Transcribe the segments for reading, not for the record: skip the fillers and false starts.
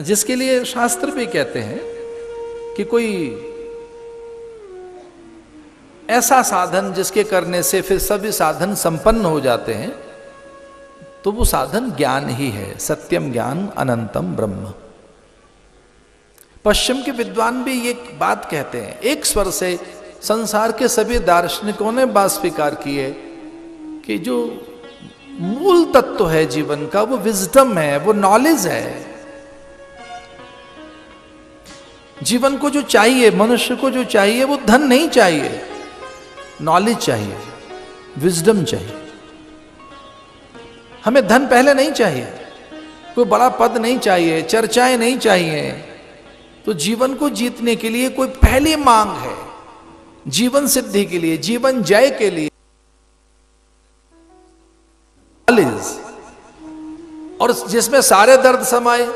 जिसके लिए शास्त्र भी कहते हैं कि कोई ऐसा साधन जिसके करने से फिर सभी साधन संपन्न हो जाते हैं, तो वो साधन ज्ञान ही है। सत्यम ज्ञान अनंतम ब्रह्म। पश्चिम के विद्वान भी ये बात कहते हैं, एक स्वर से संसार के सभी दार्शनिकों ने बात स्वीकार की है कि जो मूल तत्व है जीवन का वो विजडम है, वो नॉलेज है। जीवन को जो चाहिए, मनुष्य को जो चाहिए वो धन नहीं चाहिए, नॉलेज चाहिए, विजडम चाहिए। हमें धन पहले नहीं चाहिए, कोई बड़ा पद नहीं चाहिए, चर्चाएं नहीं चाहिए। तो जीवन को जीतने के लिए कोई पहली मांग है, जीवन सिद्धि के लिए, जीवन जय के लिए नॉलेज, और जिसमें सारे दर्द समाये,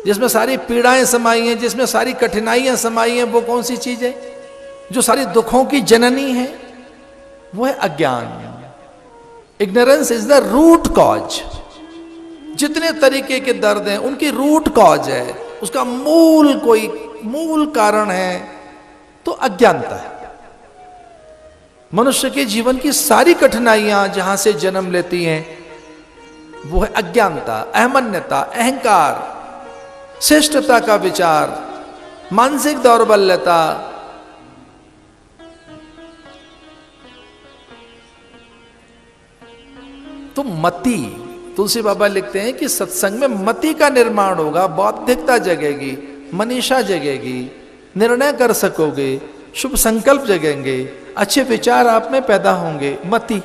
जिसमें सारी पीड़ाएं समाई हैं, जिसमें सारी कठिनाइयां समाई हैं, वो कौन सी चीज है? जो सारी दुखों की जननी है, वो है अज्ञान। Ignorance is the root cause. जितने तरीके के दर्द हैं उनकी रूट कॉज है, उसका मूल कारण है तो अज्ञानता है। मनुष्य के जीवन की सारी कठिनाइयां जहां से जन्म लेती हैं वो है अज्ञानता, अहमन्यता, अहंकार, श्रेष्ठता का विचार, मानसिक दौर्बल्यता। तो मति, तुलसी बाबा लिखते हैं कि सत्संग में मति का निर्माण होगा, बौद्धिकता जगेगी, मनीषा जगेगी, निर्णय कर सकोगे, शुभ संकल्प जगेंगे, अच्छे विचार आप में पैदा होंगे। मति,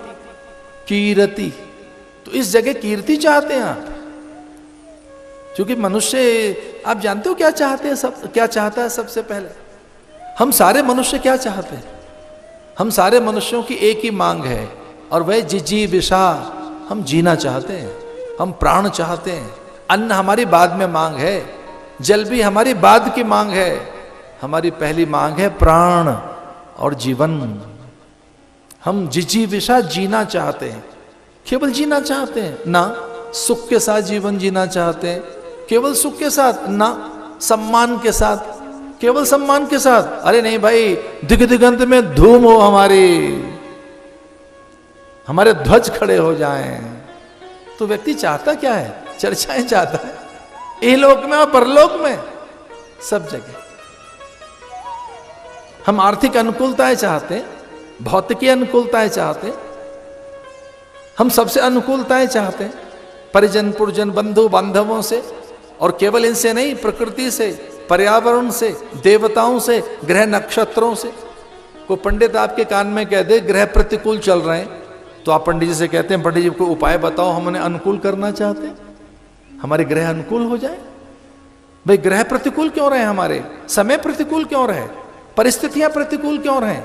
कीर्ति, तो इस जगह कीर्ति चाहते हैं आप, क्योंकि मनुष्य, आप जानते हो क्या चाहते हैं? सब क्या चाहता है? सबसे पहले हम सारे मनुष्य क्या चाहते हैं? हम सारे मनुष्यों की एक ही मांग है, और वह जिजीविषा। हम जीना चाहते हैं, हम प्राण चाहते हैं। अन्न हमारी बाद में मांग है, जल भी हमारी बाद की मांग है। हमारी पहली मांग है प्राण और जीवन। हम जिजीविषा, जीना चाहते हैं, केवल जीना चाहते हैं ना, सुख के साथ जीवन जीना चाहते हैं, केवल सुख के साथ ना, सम्मान के साथ, केवल सम्मान के साथ। अरे नहीं भाई, दिग दिगंत में धूम हो, हमारे ध्वज खड़े हो जाएं। तो व्यक्ति चाहता क्या है? चर्चाएं चाहता है, इहलोक में और परलोक में, सब जगह। हम आर्थिक अनुकूलताएं चाहते हैं, भौतिकी अनुकूलताएं चाहते हैं, हम सबसे अनुकूलताएं चाहते हैं, परिजन पुरजन बंधु बांधवों से, और केवल इनसे नहीं, प्रकृति से, पर्यावरण से, देवताओं से, ग्रह नक्षत्रों से। कोई पंडित आपके कान में कह दे ग्रह प्रतिकूल चल रहे हैं, तो आप पंडित जी से कहते हैं पंडित जी को उपाय बताओ, हम उन्हें अनुकूल करना चाहते हैं, हमारे ग्रह अनुकूल हो जाए। भाई ग्रह प्रतिकूल क्यों रहे? हमारे समय प्रतिकूल क्यों रहे? परिस्थितियां प्रतिकूल क्यों रहे?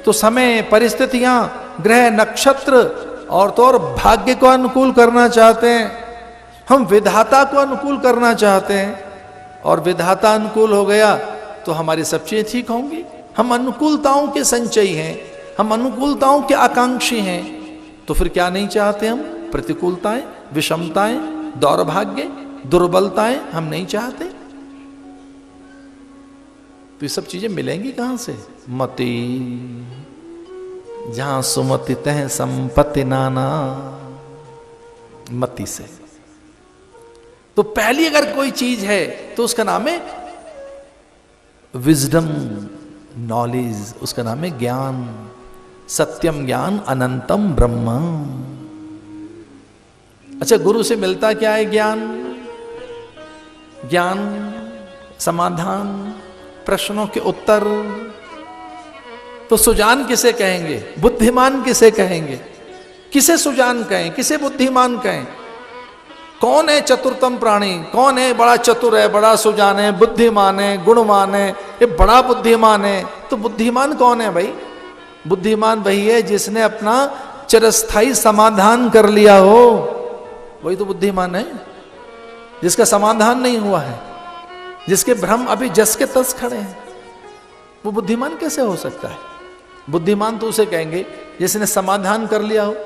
तो समय, परिस्थितियां, ग्रह नक्षत्र और तो और भाग्य को अनुकूल करना चाहते हैं। हम विधाता को अनुकूल करना चाहते हैं, और विधाता अनुकूल हो गया तो हमारी सब चीजें ठीक होंगी। हम अनुकूलताओं के संचयी हैं, हम अनुकूलताओं के आकांक्षी हैं। तो फिर क्या नहीं चाहते हम? प्रतिकूलताएं, विषमताएं, दौर्भाग्य, दुर्बलताएं हम नहीं चाहते। तो ये सब चीजें मिलेंगी कहां से? मति, जहां सुमति तह संपत्ति नाना, मति से। तो पहली अगर कोई चीज है तो उसका नाम है विजडम, नॉलेज, उसका नाम है ज्ञान। सत्यम ज्ञान अनंतम ब्रह्म। अच्छा, गुरु से मिलता क्या है ज्ञान? ज्ञान, समाधान, प्रश्नों के उत्तर। तो सुजान किसे कहेंगे? बुद्धिमान किसे कहेंगे? किसे सुजान कहें, किसे बुद्धिमान कहें? कौन है चतुर्थम प्राणी? कौन है बड़ा चतुर है, बड़ा सुजान है, बुद्धिमान है, गुणवान है, ये बड़ा बुद्धिमान है? तो बुद्धिमान कौन है भाई? बुद्धिमान वही है जिसने अपना चिरस्थायी समाधान कर लिया हो, वही तो बुद्धिमान है। जिसका समाधान नहीं हुआ है, जिसके भ्रम अभी जस के तस खड़े हैं, वो बुद्धिमान कैसे हो सकता है? बुद्धिमान तो उसे कहेंगे जिसने समाधान कर लिया हो,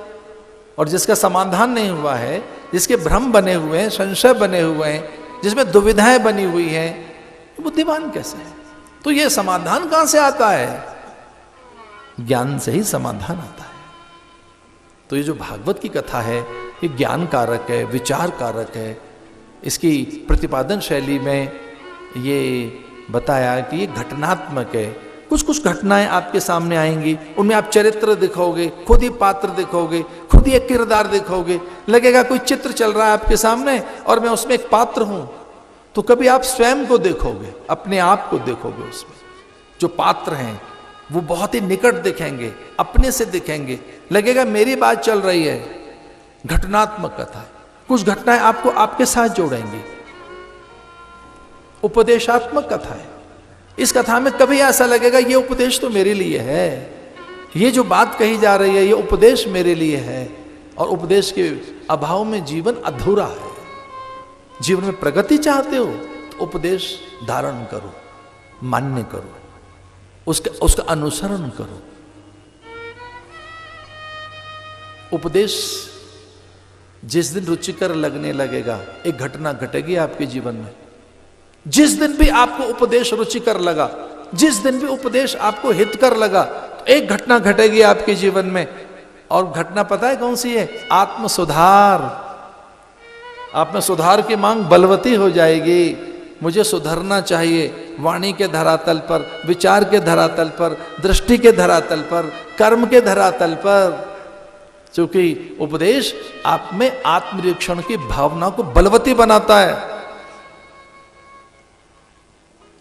और जिसका समाधान नहीं हुआ है, जिसके भ्रम बने हुए हैं, संशय बने हुए हैं, जिसमें दुविधाएं बनी हुई हैं, बुद्धिमान कैसे है? तो ये समाधान कहां से आता है? ज्ञान से ही समाधान आता है। तो ये जो भागवत की कथा है, ये ज्ञान कारक है, विचार कारक है। इसकी प्रतिपादन शैली में ये बताया कि ये घटनात्मक है। कुछ कुछ घटनाएं आपके सामने आएंगी, उनमें आप चरित्र दिखोगे, खुद ही पात्र दिखोगे, खुद ही एक किरदार दिखोगे। लगेगा कोई चित्र चल रहा है आपके सामने और मैं उसमें एक पात्र हूं, तो कभी आप स्वयं को देखोगे, अपने आप को देखोगे। उसमें जो पात्र हैं वो बहुत ही निकट दिखेंगे, अपने से दिखेंगे, लगेगा मेरी बात चल रही है। घटनात्मक कथा है। कुछ घटनाएं आपको आपके साथ जोड़ेंगी। उपदेशात्मक कथा है। इस कथा में कभी ऐसा लगेगा ये उपदेश तो मेरे लिए है, ये जो बात कही जा रही है ये उपदेश मेरे लिए है, और उपदेश के अभाव में जीवन अधूरा है। जीवन में प्रगति चाहते हो तो उपदेश धारण करो, मान्य करो, उसका अनुसरण करो। उपदेश जिस दिन रुचिकर लगने लगेगा, एक घटना घटेगी आपके जीवन में। जिस दिन भी आपको उपदेश रुचिकर लगा, जिस दिन भी उपदेश आपको हितकर लगा, तो एक घटना घटेगी आपके जीवन में। और घटना पता है कौन सी है? आत्म सुधार। आप में सुधार की मांग बलवती हो जाएगी। मुझे सुधरना चाहिए, वाणी के धरातल पर, विचार के धरातल पर, दृष्टि के धरातल पर, कर्म के धरातल पर। क्योंकि उपदेश आप में आत्मनिरीक्षण की भावना को बलवती बनाता है।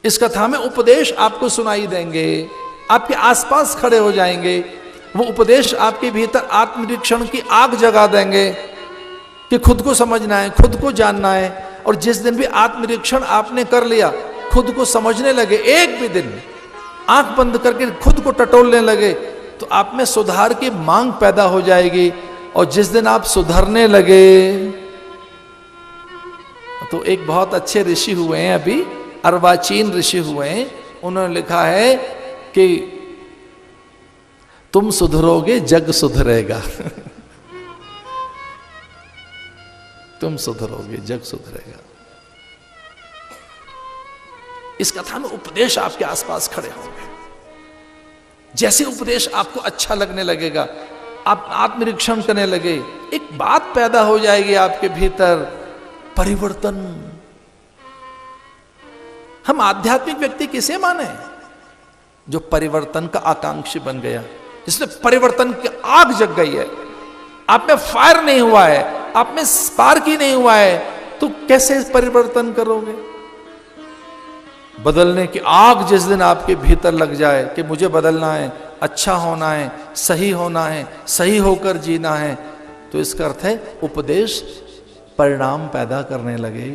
इस कथा में उपदेश आपको सुनाई देंगे, आपके आसपास खड़े हो जाएंगे। वो उपदेश आपके भीतर आत्मनिरीक्षण की आग जगा देंगे कि खुद को समझना है, खुद को जानना है। और जिस दिन भी आत्मनिरीक्षण आपने कर लिया, खुद को समझने लगे, एक भी दिन आंख बंद करके खुद को टटोलने लगे, तो आप में सुधार की मांग पैदा हो जाएगी। और जिस दिन आप सुधरने लगे, तो एक बहुत अच्छे ऋषि हुए हैं, अभी अर्वाचीन ऋषि हुए हैं, उन्होंने लिखा है कि तुम सुधरोगे जग सुधरेगा। तुम सुधरोगे जग सुधरेगा। इस कथा में उपदेश आपके आसपास खड़े होंगे। जैसे उपदेश आपको अच्छा लगने लगेगा, आप आत्मनिरीक्षण करने लगे, एक बात पैदा हो जाएगी आपके भीतर, परिवर्तन। हम आध्यात्मिक व्यक्ति किसे माने? जो परिवर्तन का आकांक्षी बन गया, जिसमें परिवर्तन की आग जग गई है। आप में फायर नहीं हुआ है, आप में स्पार्क ही नहीं हुआ है, तो कैसे परिवर्तन करोगे? बदलने की आग जिस दिन आपके भीतर लग जाए कि मुझे बदलना है, अच्छा होना है, सही होना है, सही होकर जीना है, तो इसका अर्थ है उपदेश परिणाम पैदा करने लगे।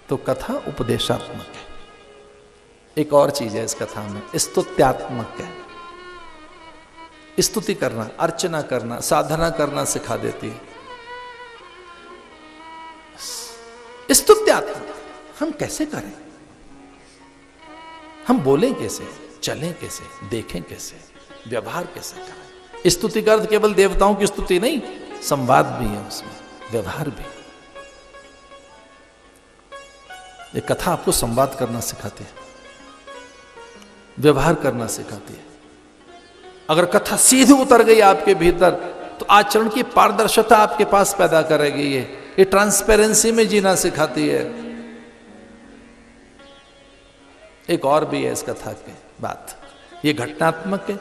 तो कथा उपदेशात्मक है। एक और चीज है इस कथा में, स्तुत्यात्मक है। स्तुति करना, अर्चना करना, साधना करना सिखा देती है। स्तुत्यात्मक हम कैसे करें? हम बोलें कैसे, चलें कैसे, देखें कैसे, व्यवहार कैसे करें? स्तुति का अर्थ केवल देवताओं की स्तुति नहीं, संवाद भी है उसमें, व्यवहार भी। ये कथा आपको संवाद करना सिखाती है, व्यवहार करना सिखाती है। अगर कथा सीधे उतर गई आपके भीतर, तो आचरण की पारदर्शिता आपके पास पैदा करेगी। ये ट्रांसपेरेंसी में जीना सिखाती है। एक और भी है इस कथा की बात, ये घटनात्मक है,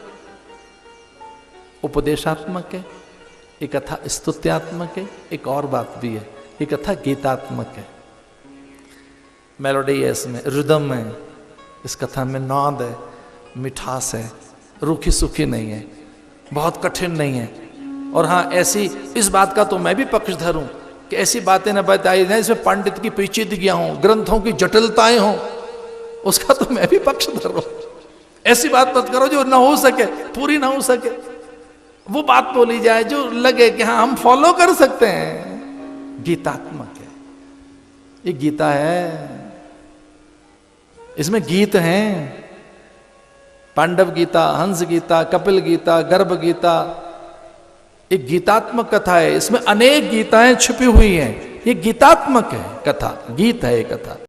उपदेशात्मक है, ये कथा स्तुत्यात्मक है। एक और बात भी है, ये कथा गीतात्मक है। मेलोडी है इसमें, रिदम है, इस कथा में नाद है, मिठास है, रूखी सूखी नहीं है, बहुत कठिन नहीं है। और हाँ, ऐसी इस बात का तो मैं भी पक्षधर हूं कि ऐसी बातें न बताई जाए इसमें पंडित की पेचीदगियां हों, ग्रंथों की जटिलताएं हों, उसका तो मैं भी पक्षधर हूं। ऐसी बात मत करो जो ना हो सके, पूरी ना हो सके। वो बात बोली जाए जो लगे कि हाँ हम फॉलो कर सकते हैं। गीतात्मक है, ये गीता है, इसमें गीत हैं। पांडव गीता, हंस गीता, कपिल गीता, गर्भ गीता, एक गीतात्मक कथा है। इसमें अनेक गीताएं छुपी हुई हैं। ये गीतात्मक है कथा, गीत है ये कथा।